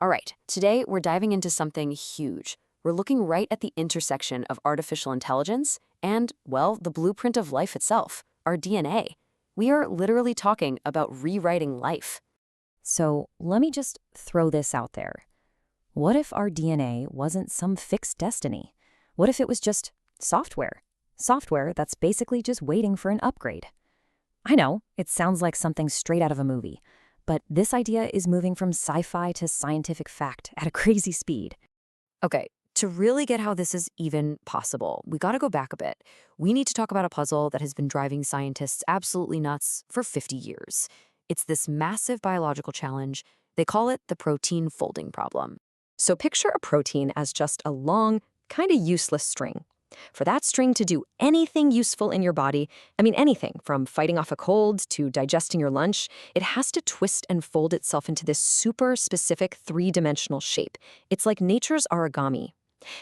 All right, today we're diving into something huge. We're looking right at the intersection of artificial intelligence and, well, the blueprint of life itself, our DNA. We are literally talking about rewriting life. So let me just throw this out there. What if our DNA wasn't some fixed destiny? What if it was just software? Software that's basically just waiting for an upgrade. I know, it sounds like something straight out of a movie, but this idea is moving from sci-fi to scientific fact at a crazy speed. Okay, to really get how this is even possible, we gotta go back a bit. We need to talk about a puzzle that has been driving scientists absolutely nuts for 50 years. It's this massive biological challenge. They call it the protein folding problem. So picture a protein as just a long, kind of useless string. For that string to do anything useful in your body, anything from fighting off a cold to digesting your lunch, it has to twist and fold itself into this super specific three-dimensional shape. It's like nature's origami.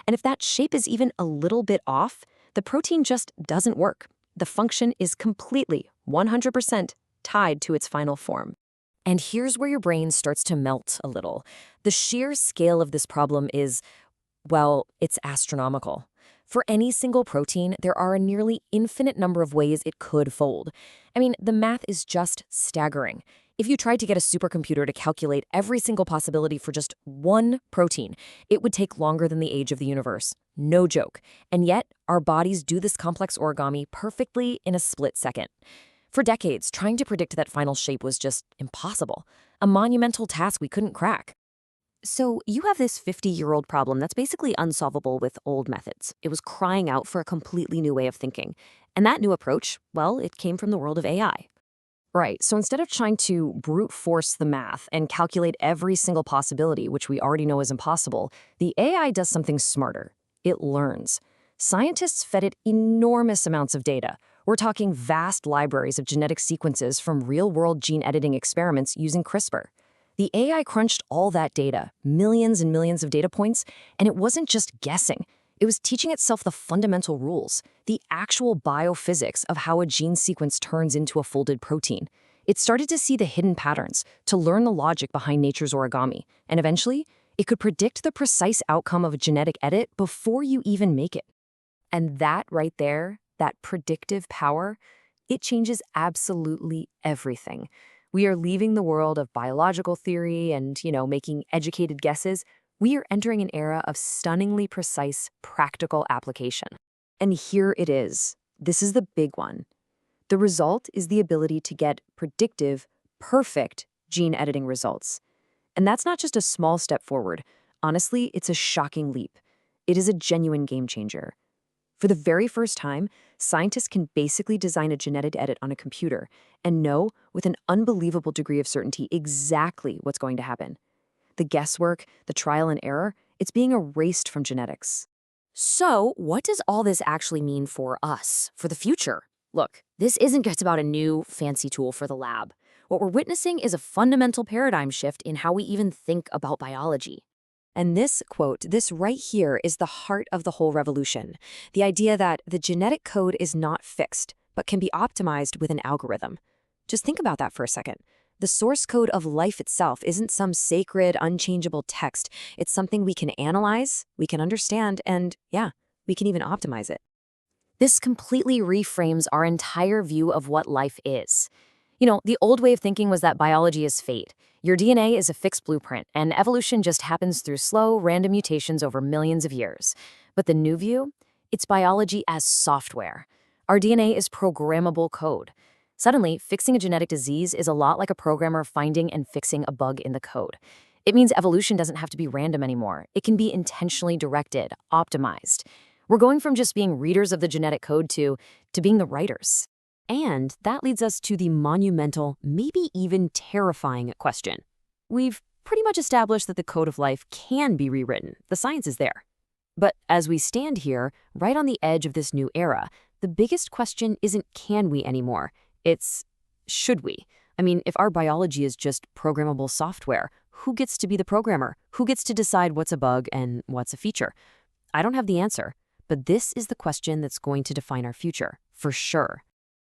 And if that shape is even a little bit off, the protein just doesn't work. The function is completely, 100%, tied to its final form. And here's where your brain starts to melt a little. The sheer scale of this problem is, well, it's astronomical. For any single protein, there are a nearly infinite number of ways it could fold. The math is just staggering. If you tried to get a supercomputer to calculate every single possibility for just one protein, it would take longer than the age of the universe. No joke. And yet, our bodies do this complex origami perfectly in a split second. For decades, trying to predict that final shape was just impossible, a monumental task we couldn't crack. So you have this 50-year-old problem that's basically unsolvable with old methods. It was crying out for a completely new way of thinking. And that new approach, well, it came from the world of AI. Right, so instead of trying to brute force the math and calculate every single possibility, which we already know is impossible, the AI does something smarter. It learns. Scientists fed it enormous amounts of data. We're talking vast libraries of genetic sequences from real-world gene editing experiments using CRISPR. The AI crunched all that data, millions and millions of data points, and it wasn't just guessing. It was teaching itself the fundamental rules, the actual biophysics of how a gene sequence turns into a folded protein. It started to see the hidden patterns, to learn the logic behind nature's origami, and eventually, it could predict the precise outcome of a genetic edit before you even make it. And that right there, that predictive power, it changes absolutely everything. We are leaving the world of biological theory and, making educated guesses. We are entering an era of stunningly precise, practical application. And here it is. This is the big one. The result is the ability to get predictive, perfect gene editing results. And that's not just a small step forward. Honestly, it's a shocking leap. It is a genuine game changer. For the very first time, scientists can basically design a genetic edit on a computer and know with an unbelievable degree of certainty exactly what's going to happen. The guesswork, the trial and error, it's being erased from genetics. So, what does all this actually mean for us, for the future? Look, this isn't just about a new, fancy tool for the lab. What we're witnessing is a fundamental paradigm shift in how we even think about biology. And this quote, this right here, is the heart of the whole revolution. The idea that the genetic code is not fixed, but can be optimized with an algorithm. Just think about that for a second. The source code of life itself isn't some sacred, unchangeable text. It's something we can analyze, we can understand, and we can even optimize it. This completely reframes our entire view of what life is. The old way of thinking was that biology is fate. Your DNA is a fixed blueprint, and evolution just happens through slow, random mutations over millions of years. But the new view? It's biology as software. Our DNA is programmable code. Suddenly, fixing a genetic disease is a lot like a programmer finding and fixing a bug in the code. It means evolution doesn't have to be random anymore. It can be intentionally directed, optimized. We're going from just being readers of the genetic code to being the writers. And that leads us to the monumental, maybe even terrifying question. We've pretty much established that the code of life can be rewritten. The science is there. But as we stand here, right on the edge of this new era, the biggest question isn't can we anymore. It's should we? If our biology is just programmable software, who gets to be the programmer? Who gets to decide what's a bug and what's a feature? I don't have the answer, but this is the question that's going to define our future, for sure.